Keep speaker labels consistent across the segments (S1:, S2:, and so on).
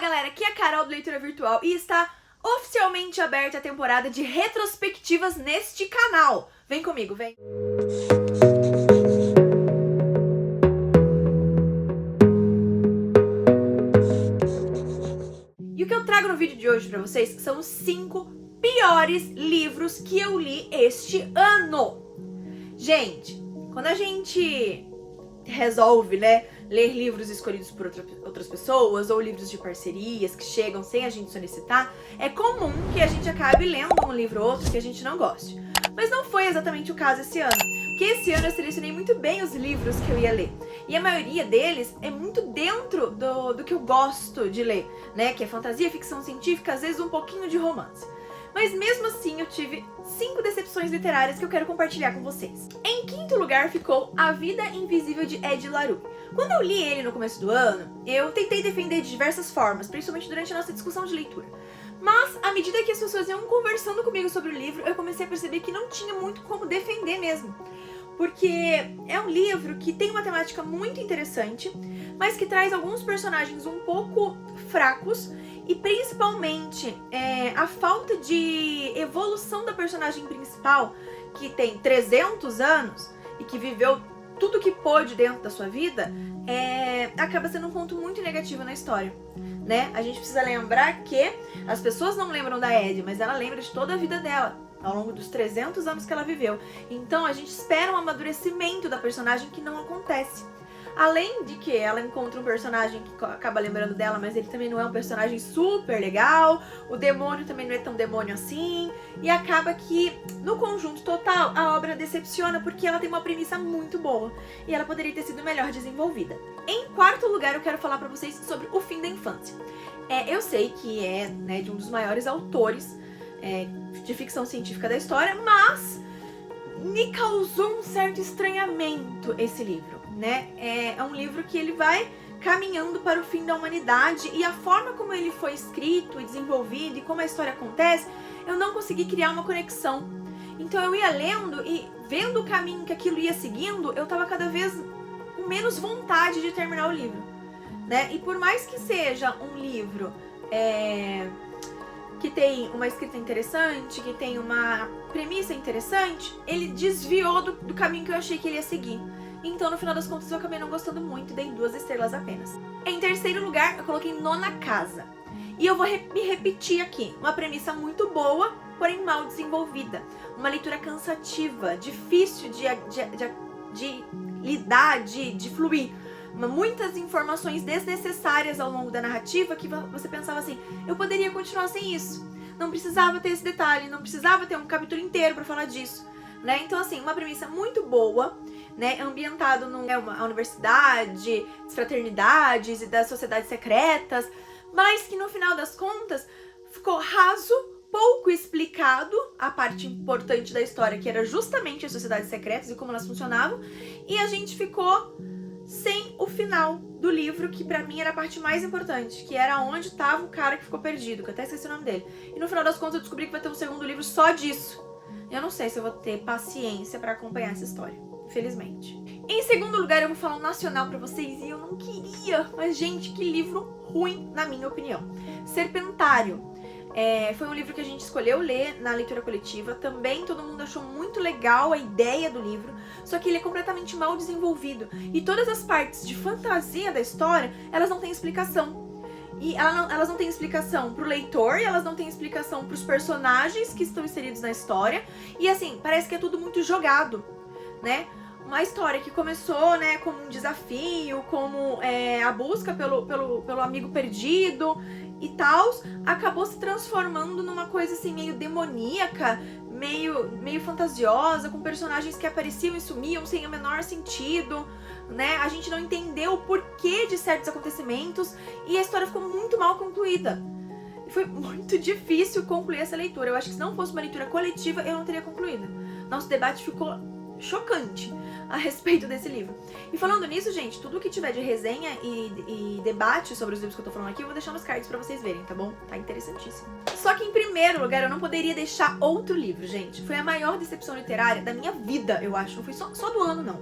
S1: galera, aqui é a Carol do Leitura Virtual e está oficialmente aberta a temporada de retrospectivas neste canal. Vem comigo, vem! E o que eu trago no vídeo de hoje pra vocês são os 5 piores livros que eu li este ano. Gente, quando a gente resolve, ler livros escolhidos por outras pessoas ou livros de parcerias que chegam sem a gente solicitar, é comum que a gente acabe lendo um livro ou outro que a gente não goste. Mas não foi exatamente o caso esse ano, porque esse ano eu selecionei muito bem os livros que eu ia ler. E a maioria deles é muito dentro do que eu gosto de ler, que é fantasia, ficção científica, às vezes um pouquinho de romance. Mas mesmo assim eu tive 5 decepções literárias que eu quero compartilhar com vocês. Em quinto lugar ficou A Vida Invisível de Ed La Rue. Quando eu li ele no começo do ano, eu tentei defender de diversas formas, principalmente durante a nossa discussão de leitura. Mas, à medida que as pessoas iam conversando comigo sobre o livro, eu comecei a perceber que não tinha muito como defender mesmo. Porque é um livro que tem uma temática muito interessante, mas que traz alguns personagens um pouco fracos e principalmente a falta de evolução da personagem principal, que tem 300 anos e que viveu tudo que pôde dentro da sua vida, acaba sendo um ponto muito negativo na história. A gente precisa lembrar que as pessoas não lembram da Ed, mas ela lembra de toda a vida dela, ao longo dos 300 anos que ela viveu. Então a gente espera um amadurecimento da personagem que não acontece. Além de que ela encontra um personagem que acaba lembrando dela, mas ele também não é um personagem super legal, o demônio também não é tão demônio assim, e acaba que, no conjunto total, a obra decepciona porque ela tem uma premissa muito boa, e ela poderia ter sido melhor desenvolvida. Em quarto lugar, eu quero falar pra vocês sobre O Fim da Infância. Eu sei que é de um dos maiores autores de ficção científica da história, mas me causou um certo estranhamento esse livro. É um livro que ele vai caminhando para o fim da humanidade, e a forma como ele foi escrito e desenvolvido e como a história acontece, eu não consegui criar uma conexão. Então eu ia lendo e vendo o caminho que aquilo ia seguindo, eu tava cada vez com menos vontade de terminar o livro. E por mais que seja um livro que tem uma escrita interessante, que tem uma premissa interessante, ele desviou do caminho que eu achei que ele ia seguir. Então, no final das contas, eu acabei não gostando muito e dei 2 estrelas apenas. Em terceiro lugar, eu coloquei Nona Casa. E eu vou me repetir aqui. Uma premissa muito boa, porém mal desenvolvida. Uma leitura cansativa, difícil de lidar, de fluir. Muitas informações desnecessárias ao longo da narrativa que você pensava assim, eu poderia continuar sem isso. Não precisava ter esse detalhe, não precisava ter um capítulo inteiro para falar disso. Então, assim, uma premissa muito boa, ambientado numa universidade, das fraternidades e das sociedades secretas, mas que no final das contas ficou raso, pouco explicado a parte importante da história, que era justamente as sociedades secretas e como elas funcionavam, e a gente ficou sem o final do livro, que pra mim era a parte mais importante, que era onde estava o cara que ficou perdido, que eu até esqueci o nome dele. E no final das contas eu descobri que vai ter um segundo livro só disso. Eu não sei se eu vou ter paciência pra acompanhar essa história, infelizmente. Em segundo lugar, eu vou falar um nacional pra vocês, e eu não queria, mas gente, que livro ruim, na minha opinião. Serpentário. Foi um livro que a gente escolheu ler na leitura coletiva. Também todo mundo achou muito legal a ideia do livro, só que ele é completamente mal desenvolvido. E todas as partes de fantasia da história, elas não têm explicação. E elas não têm explicação pro leitor, e elas não têm explicação pros personagens que estão inseridos na história. E assim, parece que é tudo muito jogado, Uma história que começou, como um desafio, como a busca pelo amigo perdido e tal, acabou se transformando numa coisa assim meio demoníaca, meio fantasiosa, com personagens que apareciam e sumiam sem o menor sentido, A gente não entendeu o porquê de certos acontecimentos e a história ficou muito mal concluída. Foi muito difícil concluir essa leitura. Eu acho que se não fosse uma leitura coletiva, eu não teria concluído. Nosso debate ficou chocante a respeito desse livro. E falando nisso, gente, tudo que tiver de resenha e debate sobre os livros que eu tô falando aqui, eu vou deixar nos cards pra vocês verem, tá bom? Tá interessantíssimo. Só que em primeiro lugar, eu não poderia deixar outro livro, gente. Foi a maior decepção literária da minha vida, eu acho. Não foi só do ano, não.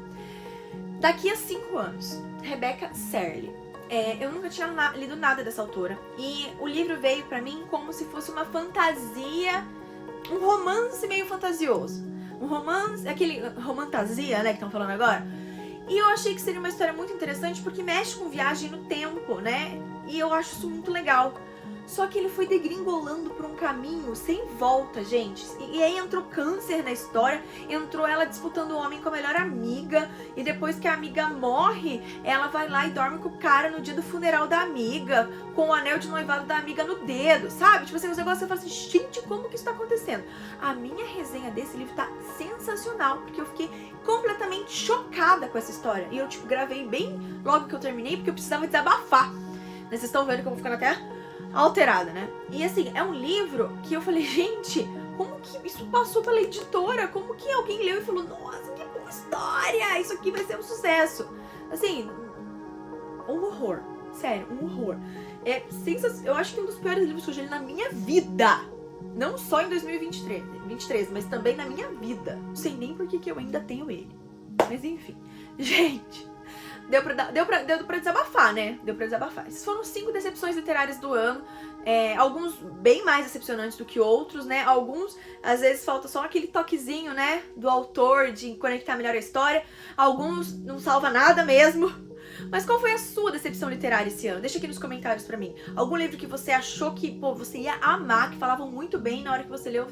S1: Daqui a 5 anos, Rebecca Serle. Eu nunca tinha lido nada dessa autora. E o livro veio pra mim como se fosse uma fantasia, um romance meio fantasioso. Um romance, aquele romantasia, né, que estão falando agora. E eu achei que seria uma história muito interessante porque mexe com viagem no tempo, né? E eu acho isso muito legal. Só que ele foi degringolando por um caminho sem volta, gente. E aí entrou câncer na história, entrou ela disputando o homem com a melhor amiga, e depois que a amiga morre, ela vai lá e dorme com o cara no dia do funeral da amiga, com o anel de noivado da amiga no dedo, sabe? Tipo assim, os negócios você fala assim, gente, como que isso tá acontecendo? A minha resenha desse livro tá sensacional, porque eu fiquei completamente chocada com essa história. E eu, tipo, gravei bem logo que eu terminei, porque eu precisava desabafar. Vocês estão vendo que eu vou ficando até alterada, né? E assim, é um livro que eu falei, gente, como que isso passou pela editora? Como que alguém leu e falou, nossa, que boa história, isso aqui vai ser um sucesso. Assim, um horror, sério, um horror. Eu acho que é um dos piores livros que eu já li na minha vida. Não só em 2023, mas também na minha vida. Não sei nem por que eu ainda tenho ele. Mas enfim, gente, deu pra desabafar, né? Deu pra desabafar. Essas foram 5 decepções literárias do ano. Alguns bem mais decepcionantes do que outros, né? Alguns, às vezes, falta só aquele toquezinho, né? Do autor de conectar melhor a história. Alguns não salva nada mesmo. Mas qual foi a sua decepção literária esse ano? Deixa aqui nos comentários pra mim. Algum livro que você achou que, pô, você ia amar, que falavam muito bem, na hora que você leu,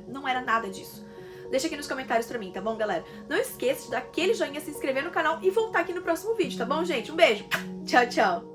S1: não era nada disso. Deixa aqui nos comentários pra mim, tá bom, galera? Não esqueça de dar aquele joinha, se inscrever no canal e voltar aqui no próximo vídeo, tá bom, gente? Um beijo! Tchau, tchau!